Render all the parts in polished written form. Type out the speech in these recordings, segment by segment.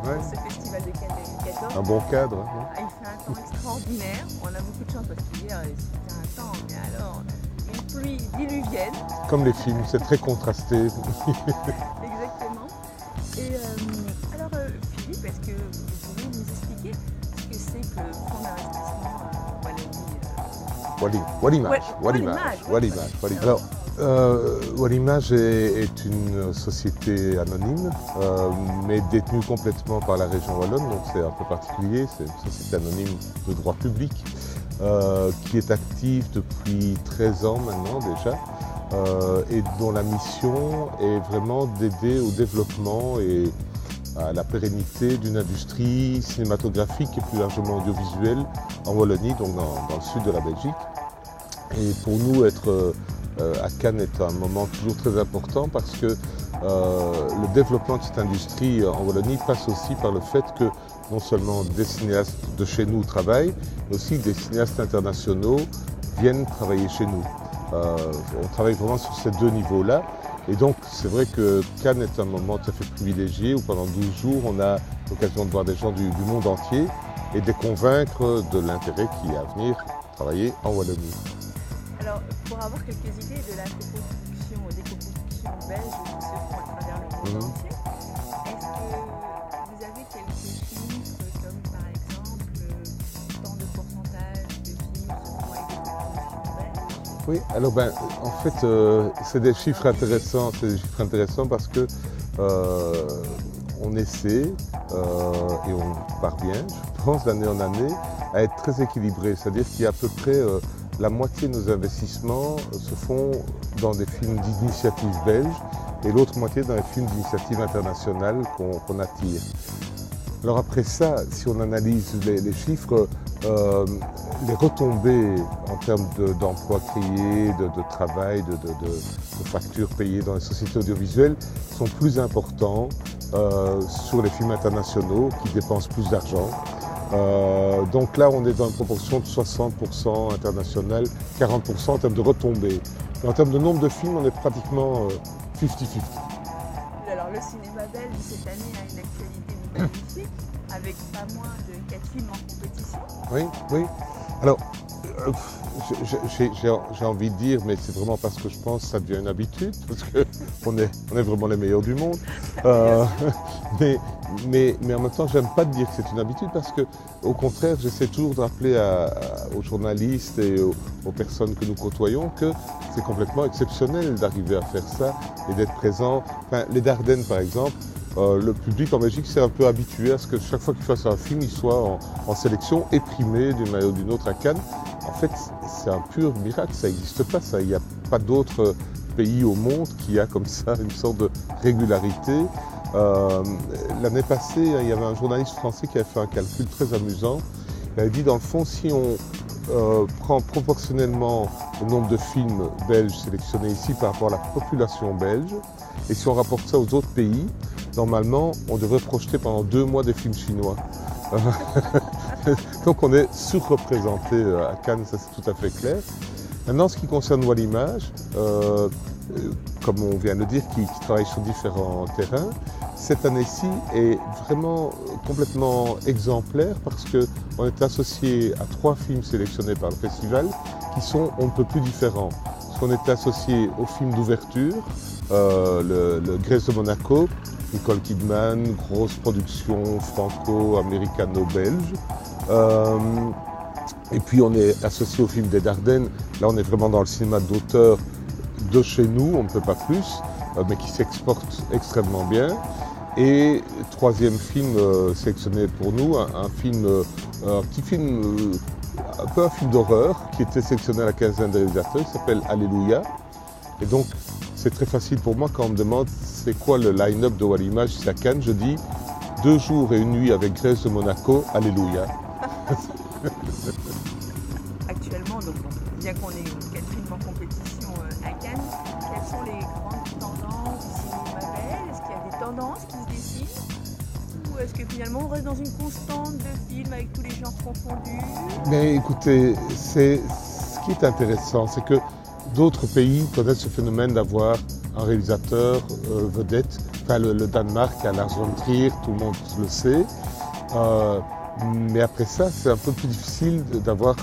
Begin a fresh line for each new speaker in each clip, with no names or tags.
Ouais.
pour ce festival de Cannes 2014.
Un bon cadre. Hein.
Il fait un temps extraordinaire. On a beaucoup de chance parce qu'hier c'était un temps, mais alors, une pluie diluvienne.
Comme les films, c'est très contrasté.
Exactement. Et alors, Philippe, est-ce que vous pouvez nous expliquer ce que c'est que le fonds d'investissement
Wallimage. Alors, Wallimage est une société anonyme, mais détenue complètement par la région wallonne, donc c'est un peu particulier. C'est une société anonyme de droit public qui est active depuis 13 ans maintenant déjà, et dont la mission est vraiment d'aider au développement et à la pérennité d'une industrie cinématographique et plus largement audiovisuelle en Wallonie, donc dans le sud de la Belgique. Et pour nous, être à Cannes est un moment toujours très important parce que le développement de cette industrie en Wallonie passe aussi par le fait que non seulement des cinéastes de chez nous travaillent, mais aussi des cinéastes internationaux viennent travailler chez nous. On travaille vraiment sur ces deux niveaux-là. Et donc, c'est vrai que Cannes est un moment tout à fait privilégié où pendant 12 jours, on a l'occasion de voir des gens du monde entier et de les convaincre de l'intérêt qu'il y a à venir travailler en Wallonie.
Alors, pour avoir quelques idées de la coproduction, des coproductions belges qui se font à travers le monde entier, est-ce que vous avez quelques chiffres comme par exemple tant de pourcentage de films se font avec des coproductions belges?
Oui, alors en fait, c'est des chiffres intéressants. C'est des chiffres intéressants parce que on essaie et on parvient, je pense, d'année en année, à être très équilibré. C'est-à-dire qu'il y a à peu près la moitié de nos investissements se font dans des films d'initiative belge et l'autre moitié dans les films d'initiative internationale qu'on attire. Alors après ça, si on analyse les chiffres, les retombées en termes d'emplois créés, de travail, de factures payées dans les sociétés audiovisuelles sont plus importants sur les films internationaux qui dépensent plus d'argent. Donc là, on est dans une proportion de 60% international, 40% en termes de retombées. Et en termes de nombre de films, on est pratiquement 50-50.
Alors le cinéma belge cette année a une actualité magnifique, avec pas moins de 4 films en compétition.
Oui. Alors, j'ai envie de dire, mais c'est vraiment parce que je pense que ça devient une habitude, parce qu'on est vraiment les meilleurs du monde. Mais en même temps, j'aime pas dire que c'est une habitude, parce que, au contraire, j'essaie toujours de rappeler aux journalistes et aux personnes que nous côtoyons que c'est complètement exceptionnel d'arriver à faire ça et d'être présent. Enfin, les Dardennes, par exemple, le public en Belgique s'est un peu habitué à ce que chaque fois qu'il fasse un film, il soit en sélection et primé d'une manière ou d'une autre à Cannes. En fait, c'est un pur miracle, ça n'existe pas, ça. Il n'y a pas d'autre pays au monde qui a comme ça une sorte de régularité. L'année passée, il y avait un journaliste français qui avait fait un calcul très amusant. Il avait dit, dans le fond, si on prend proportionnellement le nombre de films belges sélectionnés ici par rapport à la population belge, et si on rapporte ça aux autres pays, normalement, on devrait projeter pendant 2 mois des films chinois. Donc on est surreprésenté à Cannes, ça c'est tout à fait clair. Maintenant, ce qui concerne Wallimage, comme on vient de le dire, qui travaille sur différents terrains, cette année-ci est vraiment complètement exemplaire parce qu'on est associé à 3 films sélectionnés par le festival qui sont on ne peut plus différents. Parce qu'on est associé au film d'ouverture, le Grèce de Monaco, Nicole Kidman, grosse production franco-américano-belge. Et puis on est associé au film des Dardennes. Là on est vraiment dans le cinéma d'auteur de chez nous, on ne peut pas plus, mais qui s'exporte extrêmement bien. Et 3e film sélectionné pour nous, un petit film, un peu un film d'horreur, qui était sélectionné à la quinzaine des réalisateurs, qui s'appelle Alléluia. Et donc c'est très facile pour moi quand on me demande c'est quoi le line-up de Wallimage ici à Cannes, je dis 2 jours et 1 nuit avec Grèce de Monaco, Alléluia.
Actuellement, donc, bien qu'on ait 4 films en compétition à Cannes, quelles sont les grandes tendances du cinéma belge? Est-ce qu'il y a des tendances qui se dessinent? Ou est-ce que finalement on reste dans une constante de films avec tous les genres confondus?
Mais écoutez, ce qui est intéressant, c'est que d'autres pays connaissent ce phénomène d'avoir un réalisateur vedette. Enfin, le Danemark a Lars von Trier, tout le monde le sait. Mais après ça, c'est un peu plus difficile d'avoir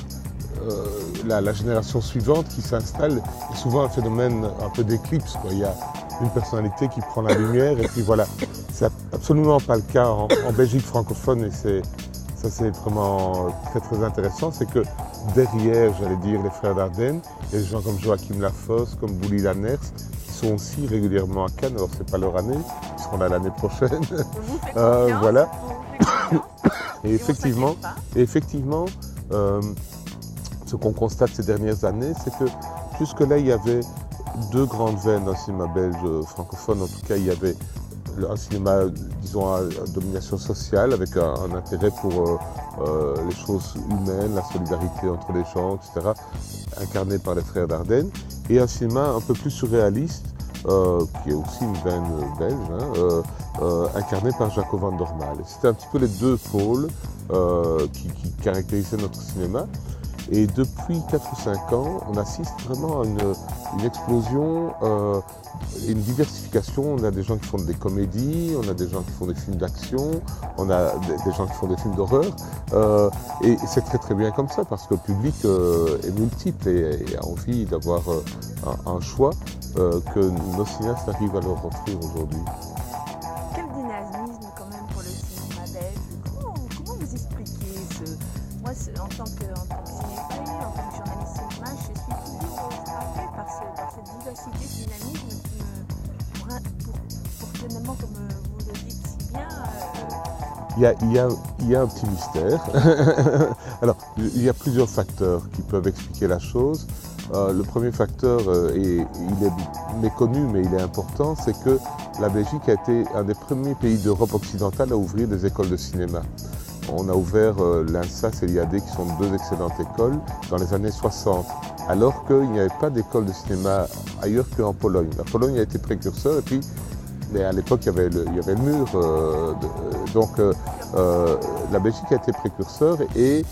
la génération suivante qui s'installe. Il y a souvent un phénomène un peu d'éclipse, quoi. Il y a une personnalité qui prend la lumière et puis voilà. C'est absolument pas le cas en Belgique francophone et ça c'est vraiment très très intéressant. C'est que derrière, j'allais dire, les frères Dardenne, il y a des gens comme Joachim Lafosse, comme Bouli Lanners, qui sont aussi régulièrement à Cannes. Alors c'est pas leur année, ils seront là l'année prochaine. Voilà. Et effectivement, ce qu'on constate ces dernières années, c'est que jusque-là, il y avait deux grandes veines dans le cinéma belge francophone. En tout cas, il y avait un cinéma, disons, à domination sociale, avec un intérêt pour les choses humaines, la solidarité entre les gens, etc., incarné par les frères Dardenne, et un cinéma un peu plus surréaliste, qui est aussi une veine belge, incarné par Jaco van Dormael. C'était un petit peu les deux pôles qui caractérisaient notre cinéma. Et depuis 4 ou 5 ans, on assiste vraiment à une explosion, une diversification. On a des gens qui font des comédies, on a des gens qui font des films d'action, on a des gens qui font des films d'horreur. Et c'est très très bien comme ça, parce que le public est multiple et a envie d'avoir un choix que nos cinéastes arrivent à leur offrir aujourd'hui.
Quel dynamisme quand même pour le cinéma belge. Comment vous expliquez Moi, en tant que cinéphile, en tant que journaliste cinéma, je suis toujours frappée par cette diversité, ce dynamisme qui pour finalement, comme vous le dites si bien...
Il y a un petit mystère. Alors, il y a plusieurs facteurs qui peuvent expliquer la chose. Le premier facteur, il est méconnu, mais il est important, c'est que la Belgique a été un des premiers pays d'Europe occidentale à ouvrir des écoles de cinéma. On a ouvert l'INSAS et l'IAD, qui sont deux excellentes écoles, dans les années 60, alors qu'il n'y avait pas d'école de cinéma ailleurs qu'en Pologne. La Pologne a été précurseur, et puis, mais à l'époque, il y avait le mur. Donc, la Belgique a été précurseur, et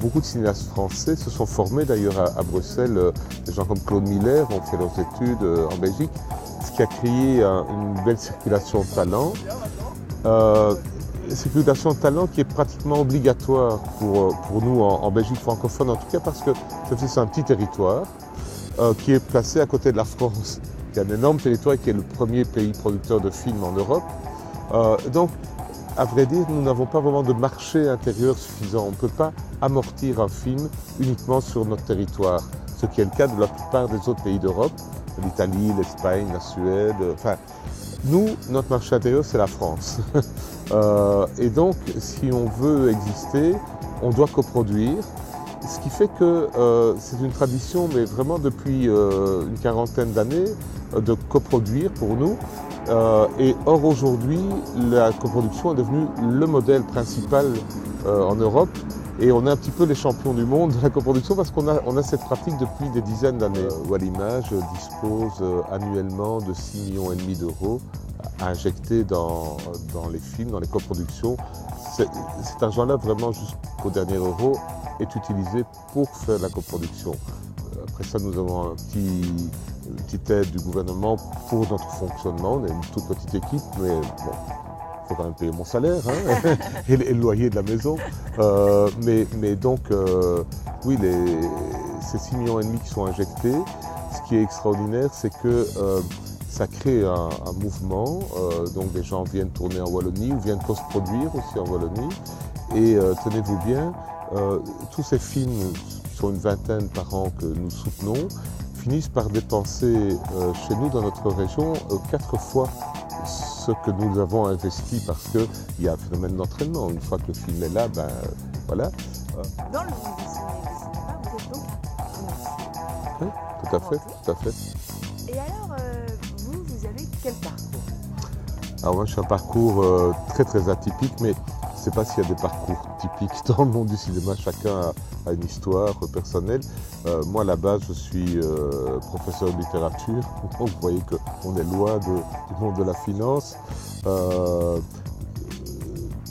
beaucoup de cinéastes français se sont formés d'ailleurs à Bruxelles. Des gens comme Claude Miller ont fait leurs études en Belgique, ce qui a créé une belle circulation de talent. Circulation de talent qui est pratiquement obligatoire pour nous en Belgique francophone, en tout cas parce que c'est un petit territoire qui est placé à côté de la France, qui est un énorme territoire et qui est le premier pays producteur de films en Europe. Donc, à vrai dire, nous n'avons pas vraiment de marché intérieur suffisant. On ne peut pas amortir un film uniquement sur notre territoire, ce qui est le cas de la plupart des autres pays d'Europe, l'Italie, l'Espagne, la Suède. Enfin, nous, notre marché intérieur, c'est la France. Et donc, si on veut exister, on doit coproduire. Ce qui fait que c'est une tradition, mais vraiment depuis une quarantaine d'années, de coproduire pour nous. Et or, aujourd'hui, la coproduction est devenue le modèle principal en Europe. Et on est un petit peu les champions du monde de la coproduction parce qu'on a cette pratique depuis des dizaines d'années. Wallimage dispose annuellement de 6,5 millions d'euros injectés dans les films, dans les coproductions. Cet argent-là, vraiment jusqu'au dernier euro, est utilisé pour faire la coproduction. Après ça, nous avons une petite aide du gouvernement pour notre fonctionnement. On est une toute petite équipe, mais bon, il faut quand même payer mon salaire et le loyer de la maison. Mais donc, oui, ces 6,5 millions qui sont injectés, ce qui est extraordinaire, c'est que ça crée un mouvement. Donc, des gens viennent tourner en Wallonie ou viennent post-produire aussi en Wallonie. Et tenez-vous bien, tous ces films, qui sont une vingtaine par an que nous soutenons, finissent par dépenser chez nous, dans notre région, 4 fois ce que nous avons investi, parce qu'il y a un phénomène d'entraînement. Une fois que le film est là, ben voilà.
Dans le monde du cinéma, vous êtes donc financier.
Oui, tout à fait, tout à fait.
Et alors, vous avez quel parcours?
Alors moi, je suis un parcours très très atypique, mais je ne sais pas s'il y a des parcours typiques dans le monde du cinéma. Chacun a une histoire personnelle. Moi, à la base, je suis professeur de littérature. Donc, vous voyez qu'on est loin du monde de la finance.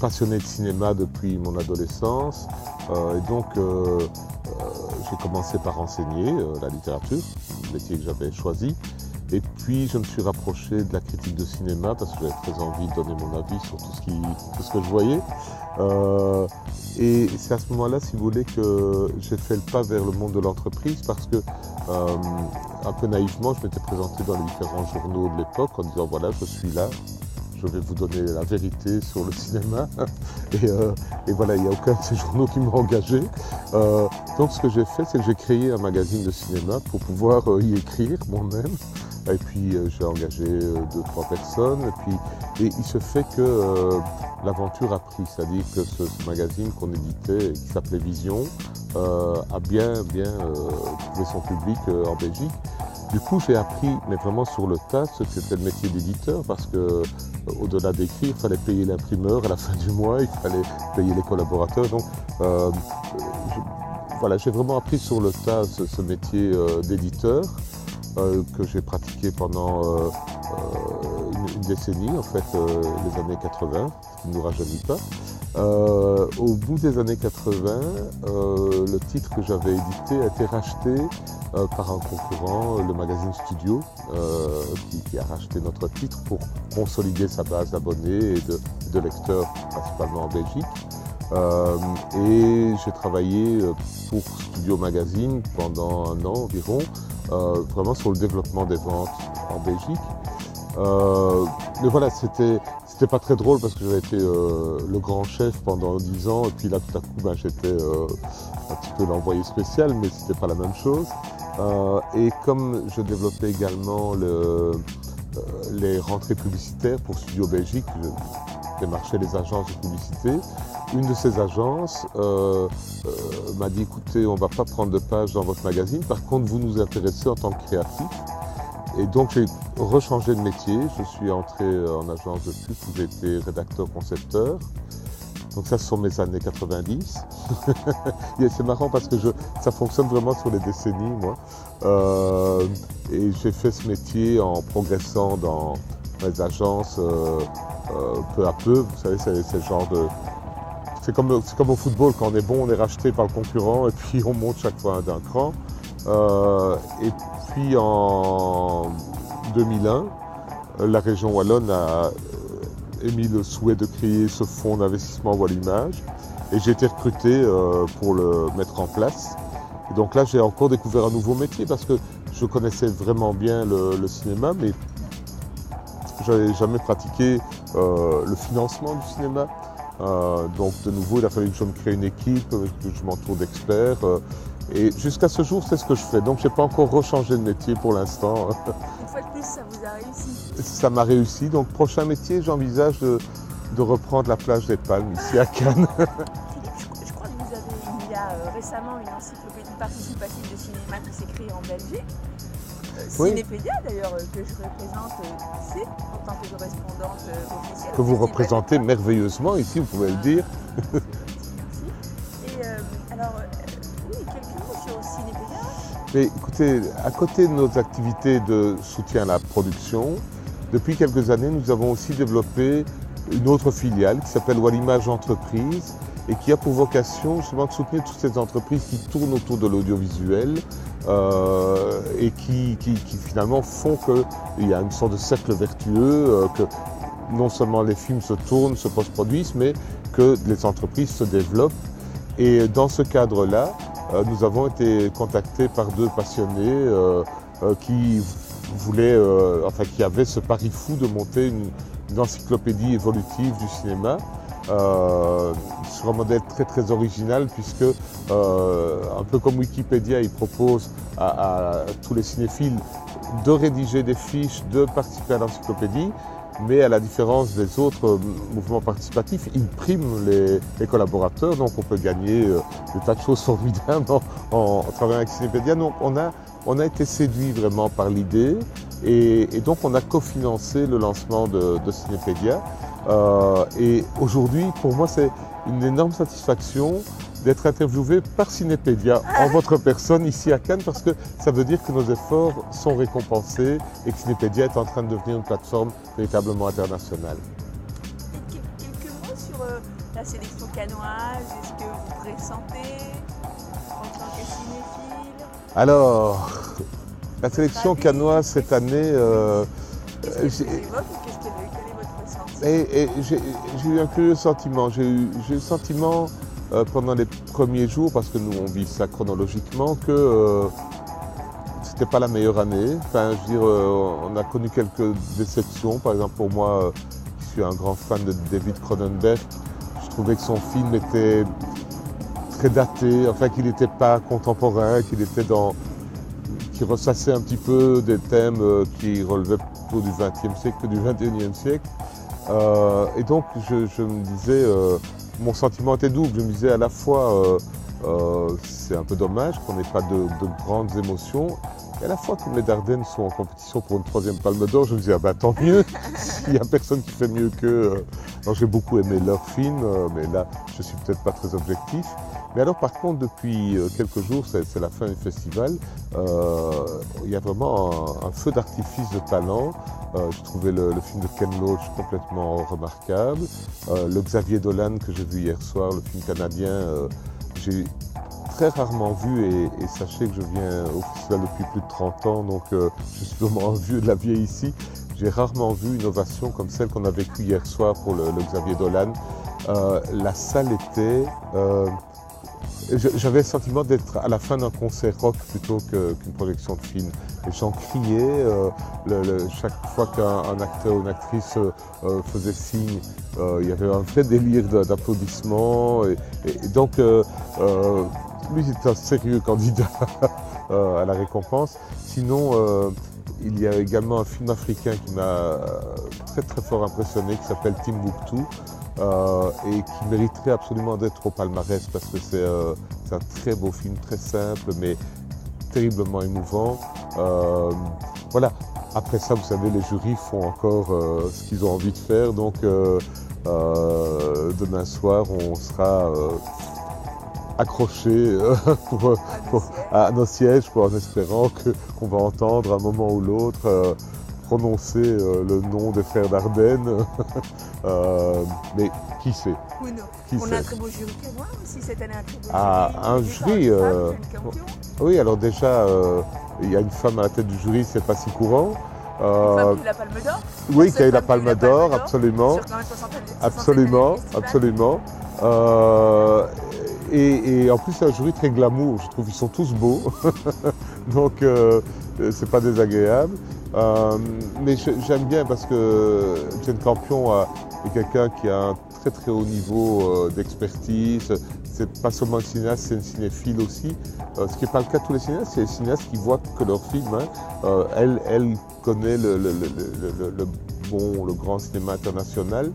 Passionné de cinéma depuis mon adolescence. Et donc, j'ai commencé par enseigner la littérature, le métier que j'avais choisi. Et puis je me suis rapproché de la critique de cinéma parce que j'avais très envie de donner mon avis sur tout ce que je voyais. Et c'est à ce moment-là, si vous voulez, que j'ai fait le pas vers le monde de l'entreprise parce que, un peu naïvement, je m'étais présenté dans les différents journaux de l'époque en disant voilà, je suis là, je vais vous donner la vérité sur le cinéma. Et voilà, il n'y a aucun de ces journaux qui m'a engagé. Donc ce que j'ai fait, c'est que j'ai créé un magazine de cinéma pour pouvoir y écrire moi-même. Et puis j'ai engagé 2-3 personnes. Et il se fait que l'aventure a pris, c'est-à-dire que ce magazine qu'on éditait et qui s'appelait Vision a bien trouvé son public en Belgique. Du coup, j'ai appris, mais vraiment sur le tas, ce que c'était le métier d'éditeur, parce que au-delà d'écrire, il fallait payer l'imprimeur à la fin du mois, il fallait payer les collaborateurs. Donc, voilà, j'ai vraiment appris sur le tas ce métier d'éditeur que j'ai pratiqué pendant une décennie, en fait, les années 80, ce qui ne nous rajeunit pas. Au bout des années 80, le titre que j'avais édité a été racheté par un concurrent, le magazine Studio, qui a racheté notre titre pour consolider sa base d'abonnés et de lecteurs, principalement en Belgique. Et j'ai travaillé pour Studio Magazine pendant 1 an environ, vraiment sur le développement des ventes en Belgique. Mais voilà, c'était pas très drôle parce que j'avais été le grand chef pendant 10 ans et puis là tout à coup j'étais un petit peu l'envoyé spécial, mais c'était pas la même chose. Et comme je développais également les rentrées publicitaires pour Studio Belgique, je démarchais les agences de publicité. Une de ces agences m'a dit écoutez, on va pas prendre de page dans votre magazine, par contre vous nous intéressez en tant que créatif. Et donc j'ai rechangé de métier, je suis entré en agence de pub où j'ai été rédacteur-concepteur. Donc ça, ce sont mes années 90. Et c'est marrant parce que ça fonctionne vraiment sur les décennies, moi. Et j'ai fait ce métier en progressant dans les agences peu à peu. Vous savez, c'est le genre de... C'est comme au football, quand on est bon, on est racheté par le concurrent et puis on monte chaque fois d'un cran. Et puis en 2001, la région wallonne a émis le souhait de créer ce fonds d'investissement Wallimage et j'ai été recruté pour le mettre en place. Et donc là, j'ai encore découvert un nouveau métier parce que je connaissais vraiment bien le cinéma, mais je n'avais jamais pratiqué le financement du cinéma. Donc de nouveau, il a fallu que je me crée une équipe, que je m'entoure d'experts. Et jusqu'à ce jour, c'est ce que je fais. Donc je n'ai pas encore rechangé de métier pour l'instant.
Une fois de plus, ça vous a réussi.
Ça m'a réussi. Donc prochain métier, j'envisage de reprendre la plage des Palmes ici à Cannes.
Je crois que vous avez, il y a récemment une encyclopédie participative de cinéma qui s'est créée en Belgique.
Oui.
Cinépédia d'ailleurs, que je représente ici, en tant que correspondante officielle.
Que vous représentez merveilleusement ici, vous pouvez le dire.
Merci. Et alors, oui, quelques mots sur Cinépédia.
Mais écoutez, à côté de nos activités de soutien à la production, depuis quelques années, nous avons aussi développé une autre filiale qui s'appelle Wallimage Entreprise et qui a pour vocation justement de soutenir toutes ces entreprises qui tournent autour de l'audiovisuel et qui finalement font qu'il y a une sorte de cercle vertueux, que non seulement les films se tournent, se post-produisent, mais que les entreprises se développent. Et dans ce cadre-là, nous avons été contactés par 2 passionnés qui voulaient, qui avaient ce pari fou de monter une encyclopédie évolutive du cinéma. Sur un modèle très très original puisque un peu comme Wikipédia, il propose à tous les cinéphiles de rédiger des fiches, de participer à l'encyclopédie, mais à la différence des autres mouvements participatifs, il prime les collaborateurs, donc on peut gagner des tas de choses formidables en travaillant avec Cinépédia. Donc on a été séduit vraiment par l'idée et donc on a cofinancé le lancement de Cinépédia. Et aujourd'hui, pour moi, c'est une énorme satisfaction d'être interviewé par Cinépédia en votre personne ici à Cannes parce que ça veut dire que nos efforts sont récompensés et que Cinépédia est en train de devenir une plateforme véritablement internationale.
Et quelques mots sur la sélection cannoise, est-ce que vous pressentez en tant que cinéphile?
Alors, La sélection
avis,
cannoise cette année,
qu'est-ce qu'elle vous évoque ou quel est votre ressenti?
j'ai eu un curieux sentiment. J'ai eu le sentiment pendant les premiers jours, parce que nous on vit ça chronologiquement, que c'était pas la meilleure année. Enfin, je veux dire, on a connu quelques déceptions. Par exemple, pour moi, je suis un grand fan de David Cronenberg. Je trouvais que son film était très daté, enfin qu'il n'était pas contemporain, qui ressassait un petit peu des thèmes qui relevaient plutôt du XXe siècle que du XXIe siècle. Et donc je me disais, mon sentiment était double. Je me disais à la fois, c'est un peu dommage qu'on n'ait pas de grandes émotions. Et à la fois, comme les Dardennes sont en compétition pour une 3e Palme d'Or, je me disais, ah ben, tant mieux, il n'y a personne qui fait mieux qu'eux. Alors j'ai beaucoup aimé leur film, mais là, je suis peut-être pas très objectif. Mais alors, par contre, depuis quelques jours, c'est la fin du festival, il y a vraiment un feu d'artifice de talent. J'ai trouvé le film de Ken Loach complètement remarquable. Le Xavier Dolan que j'ai vu hier soir, le film canadien, j'ai très rarement vu, et sachez que je viens au festival depuis plus de 30 ans, donc je suis vraiment un vieux de la vieille ici. J'ai rarement vu une ovation comme celle qu'on a vécue hier soir pour le Xavier Dolan. La salle était... J'avais le sentiment d'être à la fin d'un concert rock plutôt qu'une projection de film. Les gens criaient, chaque fois qu'un acteur ou une actrice faisait signe, il y avait un vrai délire d'applaudissements. Et donc, lui, c'est un sérieux candidat à la récompense. Sinon, il y a également un film africain qui m'a très très fort impressionné, qui s'appelle Timbuktu. Et qui mériterait absolument d'être au palmarès, parce que c'est un très beau film, très simple, mais terriblement émouvant. Voilà. Après ça, vous savez, les jurys font encore ce qu'ils ont envie de faire, donc demain soir, on sera accrochés à nos sièges, en espérant qu'on va entendre à un moment ou l'autre prononcer le nom des frères Dardenne. Mais qui sait?
On a un très beau jury cannois aussi cette année, un très beau
un jury. Oui, alors déjà, il y a une femme à la tête du jury, c'est pas si courant.
Une femme qui a eu la Palme d'Or.
Oui, qui a eu la Palme d'Or, absolument. Absolument. Et en plus, c'est un jury très glamour. Je trouve qu'ils sont tous beaux, donc c'est pas désagréable. Mais j'aime bien parce que Jane Campion est quelqu'un qui a un très très haut niveau d'expertise. C'est pas seulement un cinéaste, c'est une cinéphile aussi. Ce qui n'est pas le cas de tous les cinéastes, c'est les cinéastes qui voient que leur film. Elle connaît le grand cinéma international.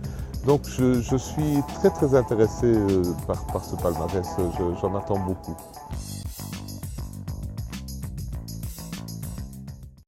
Donc je suis très très intéressé par ce palmarès, j'en attends beaucoup.